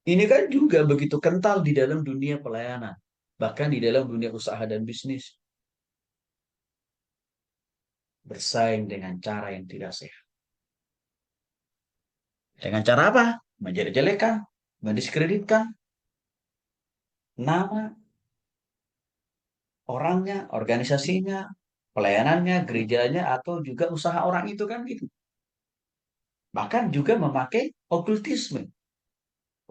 Ini kan juga begitu kental di dalam dunia pelayanan. Bahkan di dalam dunia usaha dan bisnis. Bersaing dengan cara yang tidak sehat. Dengan cara apa? Menjelek-jelekan, mendiskreditkan nama orangnya, organisasinya, pelayanannya, gerejanya, atau juga usaha orang itu kan gitu. Bahkan juga memakai okultisme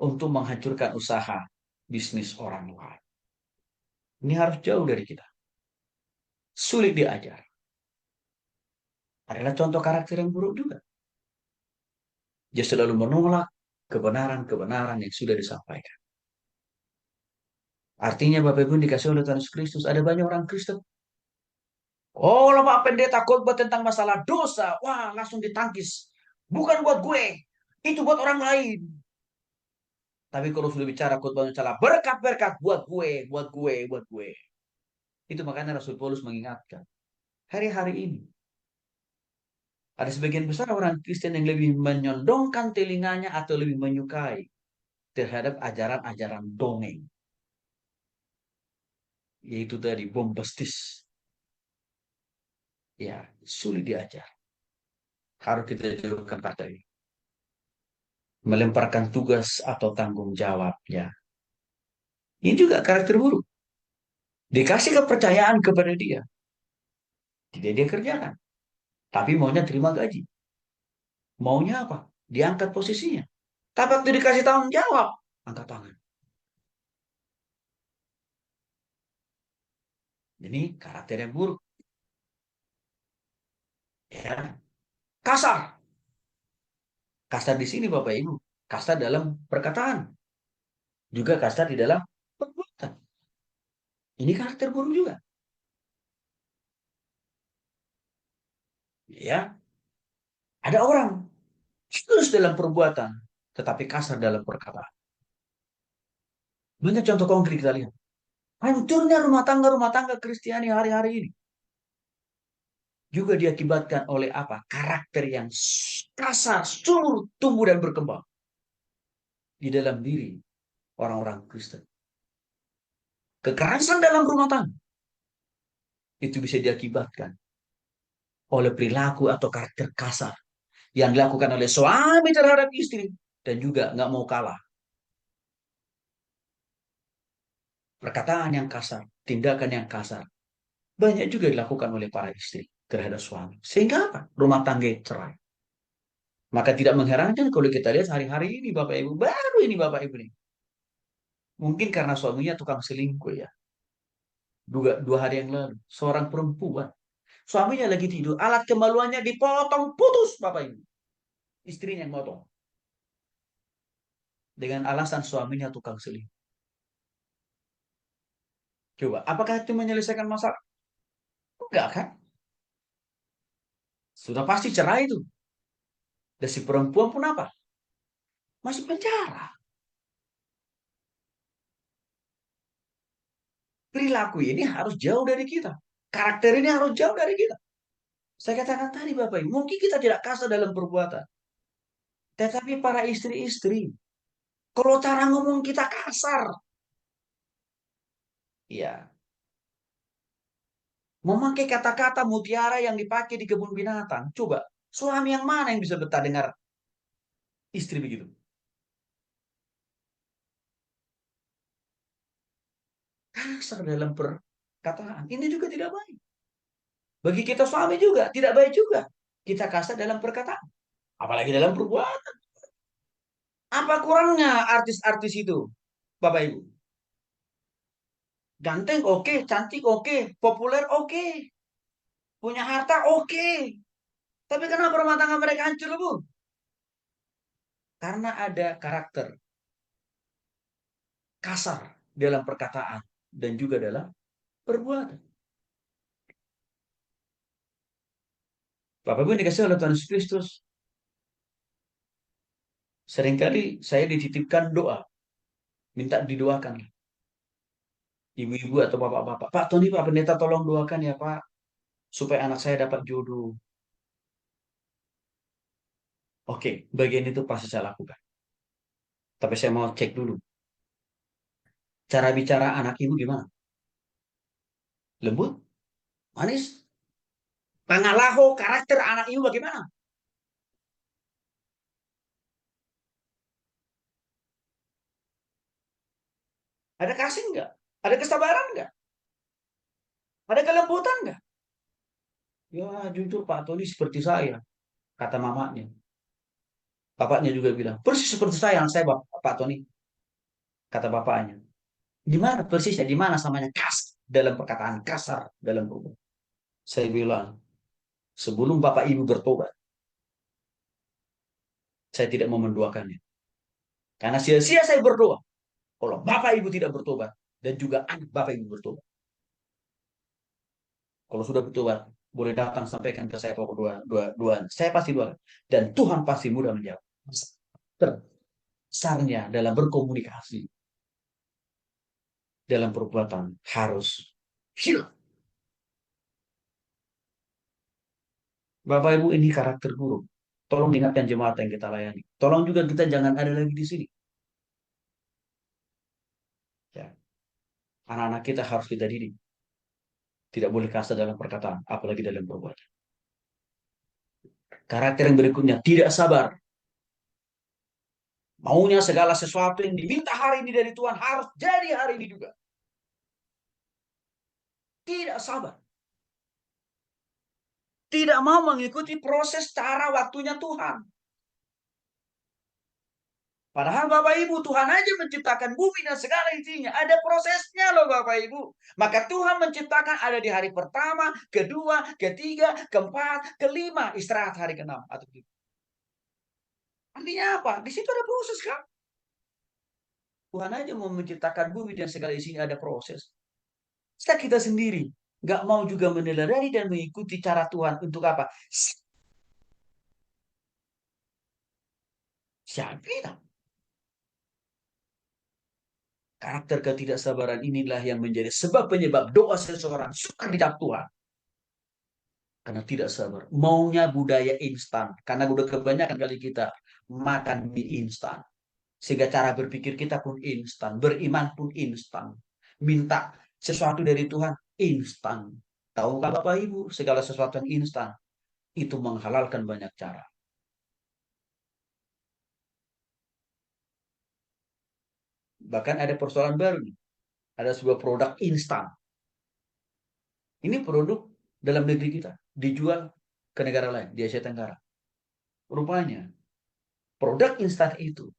untuk menghancurkan usaha bisnis orang lain. Ini harus jauh dari kita. Sulit diajar. Adalah contoh karakter yang buruk juga. Dia selalu menolak kebenaran-kebenaran yang sudah disampaikan. Artinya Bapak Ibu dikasih oleh Tuhan Yesus Kristus, ada banyak orang Kristen. Oh, kalau Pak Pendeta khotbah tentang masalah dosa, wah langsung ditangkis. Bukan buat gue, itu buat orang lain. Tapi kalau sudah bicara khotbah masalah berkat-berkat buat gue, buat gue, buat gue. Itu makanya Rasul Paulus mengingatkan. Hari-hari ini, ada sebagian besar orang Kristen yang lebih menyondongkan telinganya atau lebih menyukai terhadap ajaran-ajaran dongeng. Yaitu tadi bombastis. Ya, sulit diajar. Harus kita jauhkan kata ini. Melemparkan tugas atau tanggung jawabnya. Ini juga karakter buruk. Dikasih kepercayaan kepada dia. Tidak dia kerjakan. Tapi maunya terima gaji. Maunya apa? Diangkat posisinya. Tapi waktu dikasih tanggung jawab, angkat tangan. Ini karakter yang buruk. Ya. Kasar. Kasar di sini Bapak Ibu. Kasar dalam perkataan. Juga kasar di dalam perbuatan. Ini karakter buruk juga. Ya. Ada orang terus dalam perbuatan, tetapi kasar dalam perkataan. Banyak contoh konkret kita lihat. Hancurnya rumah tangga Kristiani hari-hari ini. Juga diakibatkan oleh apa? Karakter yang kasar, subur, tumbuh dan berkembang di dalam diri orang-orang Kristen. Kekerasan dalam rumah tangga itu bisa diakibatkan oleh perilaku atau karakter kasar yang dilakukan oleh suami terhadap istri dan juga nggak mau kalah. Perkataan yang kasar, tindakan yang kasar, banyak juga dilakukan oleh para istri terhadap suami. Sehingga apa? Rumah tangga cerai. Maka tidak mengherankan kalau kita lihat hari-hari ini Bapak Ibu, baru ini Bapak Ibu nih. Mungkin karena suaminya tukang selingkuh ya. Dua hari yang lalu, seorang perempuan. Suaminya lagi tidur, alat kemaluannya dipotong putus Bapak Ibu. Istrinya yang motong. Dengan alasan suaminya tukang selingkuh. Coba, apakah itu menyelesaikan masalah? Enggak kan? Sudah pasti cerai itu. Dan si perempuan pun apa? Masuk penjara. Perilaku ini harus jauh dari kita. Karakter ini harus jauh dari kita. Saya katakan tadi Bapak Ibu, mungkin kita tidak kasar dalam perbuatan. Tetapi para istri-istri, kalau cara ngomong kita kasar, ya, memakai kata-kata mutiara yang dipakai di kebun binatang. Coba, suami yang mana yang bisa betah dengar istri begitu? Kasar dalam perkataan. Ini juga tidak baik. Bagi kita suami juga, tidak baik juga. Kita kasar dalam perkataan. Apalagi dalam perbuatan. Apa kurangnya artis-artis itu, Bapak Ibu? Ganteng oke, cantik oke, populer oke, punya harta oke. Tapi kenapa rumah tangga mereka hancur, Bu? Karena ada karakter kasar dalam perkataan dan juga dalam perbuatan. Bapak Ibu dikasih oleh Tuhan Yesus Kristus. Seringkali saya dititipkan doa, minta didoakan. Ibu-ibu atau bapak-bapak, Pak Tony, Pak Pendeta tolong doakan ya Pak, supaya anak saya dapat jodoh. Oke, bagian itu pasti saya lakukan. Tapi saya mau cek dulu. Cara bicara anak ibu gimana? Lembut? Manis? Pangalaho karakter anak ibu bagaimana? Ada kasih nggak? Ada kesabaran nggak? Ada kelembutan nggak? Ya jujur Pak Tony seperti saya, kata mamanya. Bapaknya juga bilang, persis seperti saya, anak saya, Pak Tony. Kata bapaknya. Di mana persisnya? Di mana samanya kasar dalam perkataan kasar dalam perbuatan? Saya bilang, sebelum Bapak Ibu bertobat, saya tidak mau mendoakannya. Karena sia-sia saya berdoa. Kalau Bapak Ibu tidak bertobat, dan juga anak Bapak Ibu bertobat. Kalau sudah bertobat, boleh datang sampaikan ke saya pokok dua. Saya pasti doakan. Dan Tuhan pasti mudah menjawab. Terbesarnya dalam berkomunikasi, dalam perbuatan harus hilang. Bapak Ibu, ini karakter buruk. Tolong ingatkan jemaat yang kita layani. Tolong juga kita jangan ada lagi di sini. Ya, anak-anak kita harus kita didik. Tidak boleh kasar dalam perkataan, apalagi dalam perbuatan. Karakter yang berikutnya, tidak sabar. Maunya segala sesuatu yang diminta hari ini dari Tuhan harus jadi hari ini juga. Tidak sabar. Tidak mau mengikuti proses cara waktunya Tuhan. Padahal Bapak Ibu, Tuhan aja menciptakan bumi dan segala isinya. Ada prosesnya loh Bapak Ibu. Maka Tuhan menciptakan ada di hari pertama, kedua, ketiga, keempat, kelima. Istirahat hari keenam. Artinya apa? Di situ ada proses kan? Tuhan aja mau menciptakan bumi dan segala isinya ada proses. Kita sendiri nggak mau juga meneladani dan mengikuti cara Tuhan untuk apa? Siapa kita? Karakter ketidaksabaran inilah yang menjadi sebab penyebab doa seseorang suka dijawab Tuhan. Karena tidak sabar. Maunya budaya instan. Karena udah kebanyakan kali kita makan mie instan. Sehingga cara berpikir kita pun instan. Beriman pun instan. Minta sesuatu dari Tuhan instan. Tahukah Bapak Ibu, segala sesuatu yang instan itu menghalalkan banyak cara. Bahkan ada persoalan baru nih. Ada sebuah produk instan. Ini produk dalam negeri kita. Dijual ke negara lain, di Asia Tenggara. Rupanya, produk instan itu,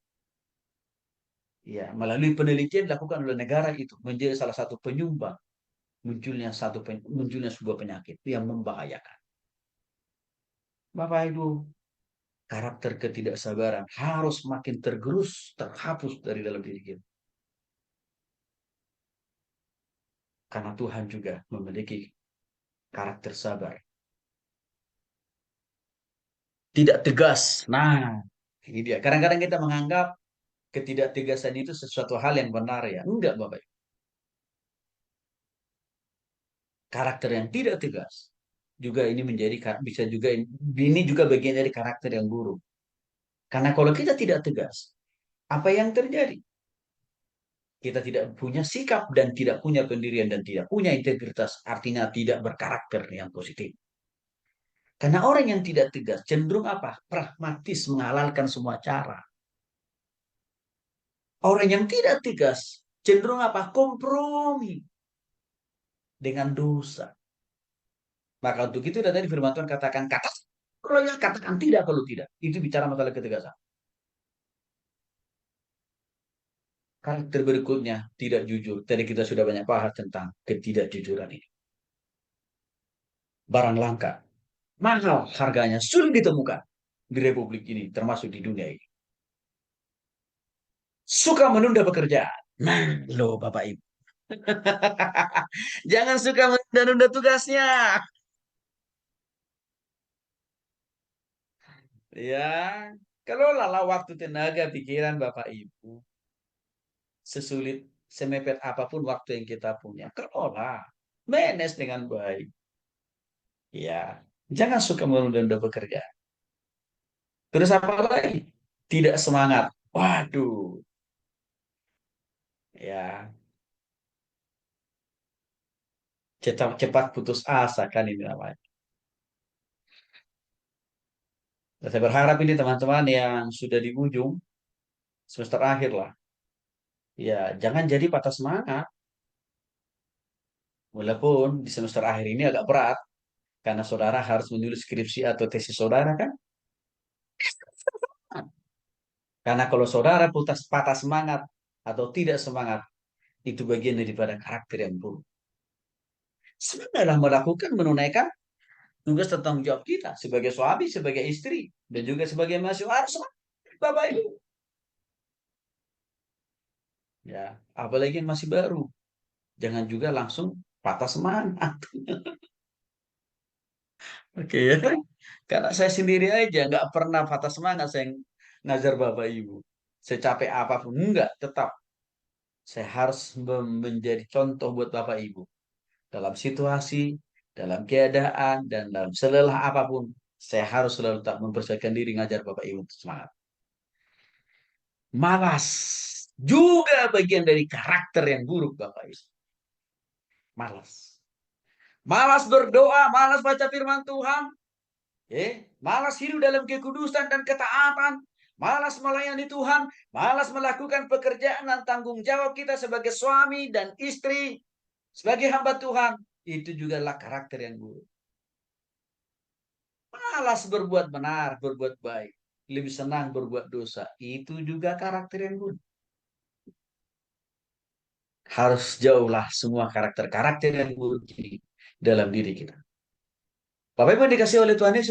ya, melalui penelitian dilakukan oleh negara itu, menjadi salah satu penyumbang munculnya sebuah penyakit yang membahayakan. Bapak Ibu, karakter ketidaksabaran harus makin tergerus, terhapus dari dalam diri kita. Karena Tuhan juga memiliki karakter sabar. Tidak tegas. Nah, ini dia. Kadang-kadang kita menganggap ketidaktegasan itu sesuatu hal yang benar ya. Enggak, Bapak. Karakter yang tidak tegas juga ini menjadi bisa juga ini juga bagian dari karakter yang buruk. Karena kalau kita tidak tegas, apa yang terjadi? Kita tidak punya sikap dan tidak punya pendirian dan tidak punya integritas, artinya tidak berkarakter yang positif. Karena orang yang tidak tegas cenderung apa? Pragmatis, menghalalkan semua cara. Orang yang tidak tegas cenderung apa? Kompromi dengan dosa. Maka untuk itu tadi firman Tuhan katakan kata kalau ya katakan tidak kalau tidak. Itu bicara masalah ketegasan. Karakter berikutnya tidak jujur. Tadi kita sudah banyak bahas tentang ketidakjujuran ini. Barang langka, mahal harganya, sulit ditemukan di republik ini, termasuk di dunia ini. Suka menunda pekerjaan. Nah, loh Bapak Ibu. Jangan suka menunda-nunda tugasnya. Ya, kelolalah waktu, tenaga, pikiran Bapak Ibu. Sesulit, semepet apapun waktu yang kita punya. Kelola. Manage dengan baik. Ya, jangan suka menunda-nunda pekerjaan. Terus apa lagi? Tidak semangat. Waduh, ya cepat cepat putus asa kan ini namanya. Dan saya berharap ini teman-teman yang sudah di ujung semester akhir lah. Ya, jangan jadi patah semangat. Walaupun di semester akhir ini agak berat karena saudara harus menulis skripsi atau tesis saudara kan. Karena kalau saudara putus patah semangat atau tidak semangat, itu bagian daripada karakter yang buruk. Semangat dalam melakukan, menunaikan tugas dan tanggung jawab kita sebagai suami, sebagai istri, dan juga sebagai mahasiswa harus semangat, Bapak Ibu. Ya, apalagi yang masih baru, jangan juga langsung patah semangat. Oke ya, karena saya sendiri aja nggak pernah patah semangat saya ngajar Bapak Ibu. Saya capek apapun, enggak, tetap saya harus menjadi contoh buat Bapak Ibu. Dalam situasi, dalam keadaan, dan dalam selelah apapun, saya harus selalu tak mempersiapkan diri ngajar Bapak Ibu untuk semangat. Malas juga bagian dari karakter yang buruk Bapak Ibu. Malas. Malas berdoa, malas baca firman Tuhan, malas hidup dalam kekudusan dan ketaatan, malas melayani Tuhan, malas melakukan pekerjaan dan tanggung jawab kita sebagai suami dan istri, sebagai hamba Tuhan. Itu juga adalah karakter yang buruk. Malas berbuat benar, berbuat baik. Lebih senang berbuat dosa. Itu juga karakter yang buruk. Harus jauhlah semua karakter-karakter yang buruk dalam diri kita. Bapak Ibu dikasih oleh Tuhan Yesus.